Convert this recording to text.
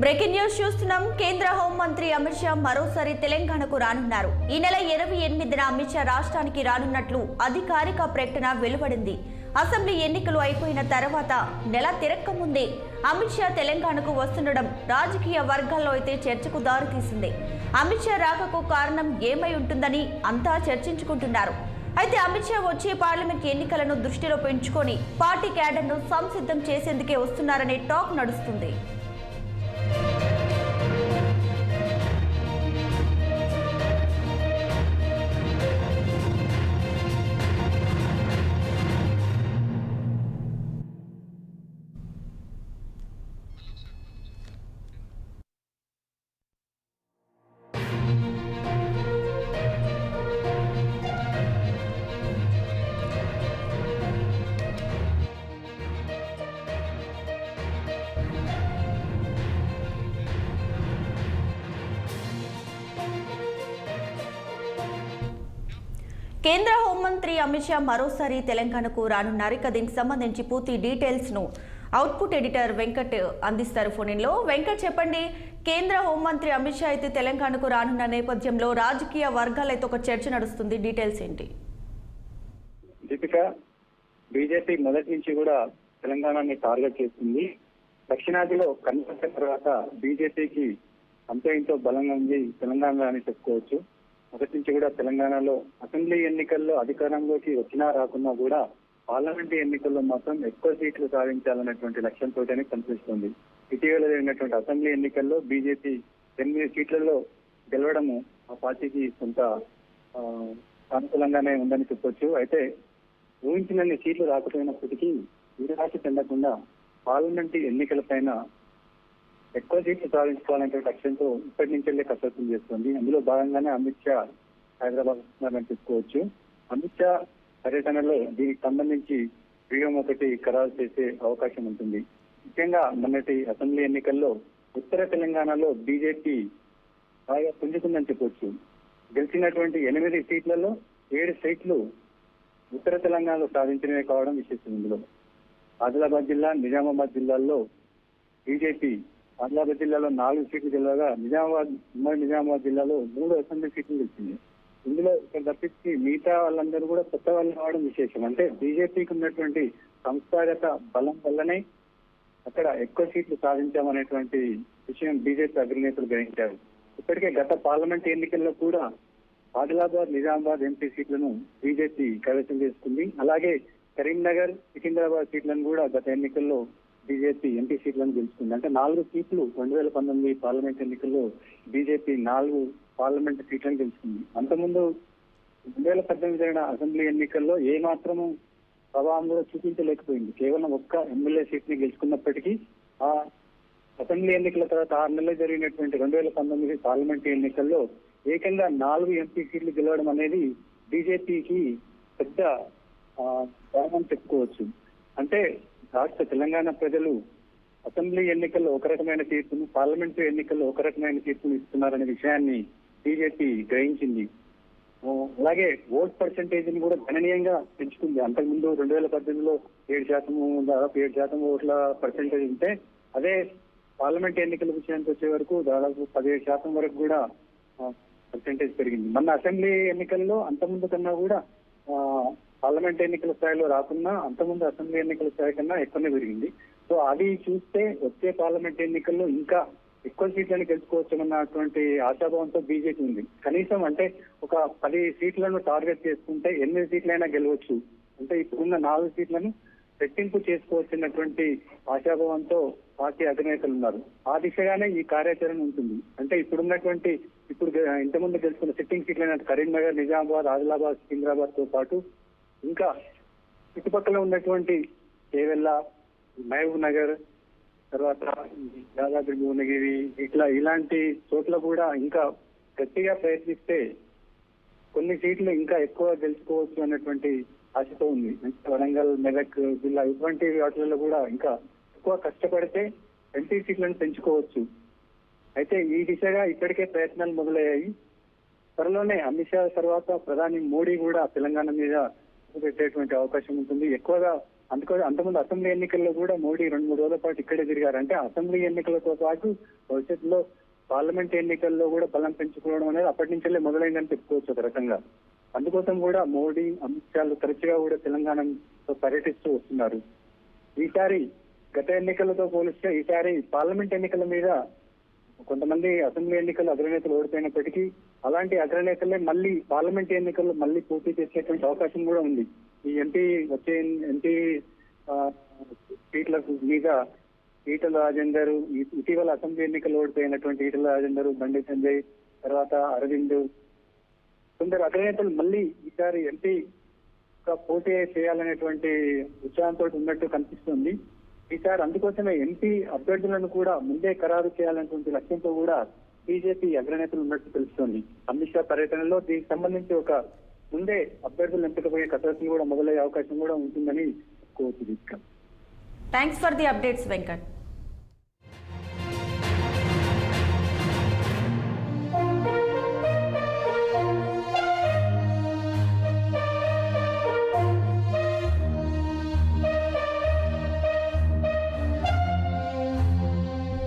Breaking news చూస్తున్నాం. కేంద్ర హోంమంత్రి అమిత్ షా మరోసారి తెలంగాణకు రానున్నారు. ఈ నెల 28న అమిత్ షా రాష్ట్రానికి రానున్నట్లు అధికారిక ప్రకటన వెలువడింది. అసెంబ్లీ ఎన్నికలు అయిపోయిన తర్వాత నెల తిరక్కముందే అమిత్ షా తెలంగాణకు వస్తుండడం రాజకీయ వర్గాల్లో అయితే చర్చకు దారితీసింది. అమిత్ షా రాకకు కారణం ఏమై ఉంటుందని అంతా చర్చించుకుంటున్నారు. అయితే అమిత్ షా వచ్చే పార్లమెంట్ ఎన్నికలను దృష్టిలో పెంచుకొని పార్టీ క్యాడర్ను సంసిద్ధం చేసేందుకే వస్తున్నారనే టాక్ నడుస్తుంది. కేంద్ర హోంమంత్రి అమిత్ షా మరోసారి తెలంగాణకు రానున్నారు. ఇక దీనికి సంబంధించి పూర్తి డీటెయిల్స్ ను అవుట్పుట్ ఎడిటర్ వెంకట్ అందిస్తారు ఫోన్లో. వెంకట్, చెప్పండి. కేంద్ర హోంమంత్రి అమిత్ షా అయితే తెలంగాణకు రానున్న నేపథ్యంలో రాజకీయ వర్గాలైతే ఒక చర్చ నడుస్తుంది. డీటెయిల్స్ ఏంటి? దీపిక, బీజేపీ మొదటి నుంచి కూడా తెలంగాణని టార్గెట్ చేస్తుంది. దక్షిణాదిలో కర్ణాటక తర్వాత బీజేపీకి అంతో ఇంతో బలంగా ఉంది తెలంగాణ అని చెప్పుకోవచ్చు. మొదటి నుంచి కూడా తెలంగాణలో అసెంబ్లీ ఎన్నికల్లో అధికారంలోకి వచ్చినా రాకున్నా కూడా పార్లమెంట్ ఎన్నికల్లో మాత్రం ఎక్కువ సీట్లు సాధించాలన్నటువంటి లక్ష్యంతోనే కనిపిస్తుంది. ఇటీవల జరిగినటువంటి అసెంబ్లీ ఎన్నికల్లో బీజేపీ 8 సీట్లలో గెలవడము ఆ పార్టీకి కొంత సానుకూలంగానే ఉందని చెప్పొచ్చు. అయితే ఊహించినన్ని సీట్లు రాకపోయినప్పటికీ నిరాశ చెందకుండా పార్లమెంట్ ఎన్నికలపైన ఎక్కువ సీట్లు సాధించుకోవాలనే లక్ష్యంతో ఇప్పటి నుంచి వెళ్ళే కసరత్తు చేస్తుంది. అందులో భాగంగానే అమిత్ షా హైదరాబాద్ వస్తున్నారని చెప్పుకోవచ్చు. అమిత్ షా పర్యటనలో దీనికి సంబంధించి వ్యూహం ఒకటి ఖరారు చేసే అవకాశం ఉంటుంది. ముఖ్యంగా మొన్నటి అసెంబ్లీ ఎన్నికల్లో ఉత్తర తెలంగాణలో బీజేపీ బాగా పుంజుకుందని చెప్పొచ్చు. గెలిచినటువంటి 8 సీట్లలో 7 సీట్లు ఉత్తర తెలంగాణలో సాధించినవి కావడం విశేషం. ఇందులో ఆదిలాబాద్ జిల్లా, నిజామాబాద్ జిల్లాల్లో బీజేపీ ఆదిలాబాద్ జిల్లాలో 4 సీట్లు గెలవగా నిజామాబాద్ జిల్లాలో 3 అసెంబ్లీ సీట్లు గెలిచింది. ఇందులో ఇక్కడ తప్పించి మిగతా వాళ్ళందరూ కూడా కొత్త వాళ్ళు కావడం విశేషం. అంటే బీజేపీకి ఉన్నటువంటి సంస్థాగత బలం వల్లనే అక్కడ ఎక్కువ సీట్లు సాధించామనేటువంటి విషయం బీజేపీ అగ్రనేతలు గ్రహించారు. ఇప్పటికే గత పార్లమెంట్ ఎన్నికల్లో కూడా ఆదిలాబాద్, నిజామాబాద్ ఎంపీ సీట్లను బీజేపీ కైవసం చేసుకుంది. అలాగే కరీంనగర్, సికింద్రాబాద్ సీట్లను కూడా గత ఎన్నికల్లో బీజేపీ ఎంపీ సీట్లను గెలుచుకుంది. అంటే 4 సీట్లు 2019 పార్లమెంట్ ఎన్నికల్లో బీజేపీ 4 పార్లమెంట్ సీట్లను గెలుచుకుంది. అంతకుముందు 2018 జరిగిన అసెంబ్లీ ఎన్నికల్లో ఏ మాత్రము ప్రభావం కూడా చూపించలేకపోయింది. కేవలం ఒక్క ఎమ్మెల్యే సీట్ ని గెలుచుకున్నప్పటికీ ఆ అసెంబ్లీ ఎన్నికల తర్వాత 6 నెలలు జరిగినటువంటి 2019 పార్లమెంట్ ఎన్నికల్లో ఏకంగా 4 ఎంపీ సీట్లు గెలవడం అనేది బీజేపీకి పెద్ద భాగం చెప్పుకోవచ్చు. అంటే రాష్ట్ర తెలంగాణ ప్రజలు అసెంబ్లీ ఎన్నికల్లో ఒక రకమైన తీర్పును, పార్లమెంటు ఎన్నికల్లో ఒక రకమైన తీర్పును ఇస్తున్నారనే విషయాన్ని బీజేపీ గ్రహించింది. అలాగే ఓట్ పర్సెంటేజ్ ని కూడా గణనీయంగా పెంచుకుంది. అంతకుముందు 2018లో 7%, దాదాపు 7% ఓట్ల పర్సెంటేజ్ ఉంటే అదే పార్లమెంట్ ఎన్నికల విషయానికి వచ్చే వరకు దాదాపు 17% వరకు కూడా పర్సెంటేజ్ పెరిగింది. మన అసెంబ్లీ ఎన్నికల్లో అంతకుముందు కన్నా కూడా పార్లమెంట్ ఎన్నికల స్థాయిలో రాకున్నా అంతకుముందు అసెంబ్లీ ఎన్నికల స్థాయి కన్నా ఎక్కువనే పెరిగింది. సో అది చూస్తే వచ్చే పార్లమెంట్ ఎన్నికల్లో ఇంకా ఎక్కువ సీట్లను గెలుచుకోవచ్చన్నటువంటి ఆశాభావంతో బీజేపీ ఉంది. కనీసం అంటే ఒక 10 సీట్లను టార్గెట్ చేసుకుంటే 8 సీట్లైనా గెలవచ్చు. అంటే ఇప్పుడున్న 4 సీట్లను రెట్టింపు చేసుకోవచ్చినటువంటి ఆశాభావంతో పార్టీ అధినేతలు ఉన్నారు. ఆ దిశగానే ఈ కార్యాచరణ ఉంటుంది. అంటే ఇప్పుడు ఇంతకుముందు గెలుచుకున్న సిట్టింగ్ సీట్లైన కరీంనగర్, నిజామాబాద్, ఆదిలాబాద్, సికింద్రాబాద్ తో పాటు ఇంకా చుట్టుపక్కల ఉన్నటువంటి కేవెల్ల, మహబూబ్ నగర్, తర్వాత దాదాపు భువనగిరి, ఇలాంటి చోట్ల కూడా ఇంకా గట్టిగా ప్రయత్నిస్తే కొన్ని సీట్లు ఇంకా ఎక్కువ గెలుచుకోవచ్చు అన్నటువంటి ఆశతో ఉంది. వరంగల్, మెదక్ జిల్లా ఇటువంటి వాటిల్లో కూడా ఇంకా ఎక్కువ కష్టపడితే ఎంపీ సీట్లను పెంచుకోవచ్చు. అయితే ఈ దిశగా ఇప్పటికే ప్రయత్నాలు మొదలయ్యాయి. త్వరలోనే అమిత్ షా తర్వాత ప్రధాని మోడీ కూడా తెలంగాణ మీద పెట్టేటువంటి అవకాశం ఉంటుంది. ఎక్కువగా అంతకుముందు అసెంబ్లీ ఎన్నికల్లో కూడా మోడీ 2-3 రోజుల పాటు ఇక్కడే తిరిగారు. అంటే అసెంబ్లీ ఎన్నికలతో పాటు భవిష్యత్తులో పార్లమెంట్ ఎన్నికల్లో కూడా బలం పెంచుకోవడం అనేది అప్పటి నుంచే మొదలైందని చెప్పుకోవచ్చు ఒక రకంగా. అందుకోసం కూడా మోడీ, అమిత్ షాలు తరచుగా కూడా తెలంగాణలో పర్యటిస్తూ వస్తున్నారు. ఈసారి గత ఎన్నికలతో పోలిస్తే ఈసారి పార్లమెంట్ ఎన్నికల మీద కొంతమంది అసెంబ్లీ ఎన్నికల్లో అగ్రనేతలు ఓడిపోయినప్పటికీ అలాంటి అగ్రనేతలే మళ్ళీ పార్లమెంట్ ఎన్నికల్లో మళ్ళీ పోటీ చేసేటువంటి అవకాశం కూడా ఉంది. ఈ వచ్చే ఎంపీ సీట్ల మీద ఈటల రాజేందర్, ఇటీవల అసెంబ్లీ ఎన్నికల్లో ఓడిపోయినటువంటి ఈటల రాజేందర్, బండి సంజయ్, తర్వాత అరవింద్, కొందరు అగ్రనేతలు మళ్ళీ ఈసారి ఎంపీ పోటీ చేయాలనేటువంటి ఉత్సాహంతో ఉన్నట్టు కనిపిస్తుంది. ఈసారి అందుకోసమే ఎంపీ అభ్యర్థులను కూడా ముందే ఖరారు చేయాలనేటువంటి లక్ష్యంతో కూడా బీజేపీ అగ్రనేతలు ఉన్నట్టు తెలుస్తోంది. అమిత్ షా పర్యటనలో దీనికి సంబంధించి ఒక ముందే అభ్యర్థులు ఎంపికపోయే కసరత్తులు కూడా మొదలయ్యే అవకాశం కూడా ఉంటుందని చెప్పుకోవచ్చు. Thanks for the updates Venkat.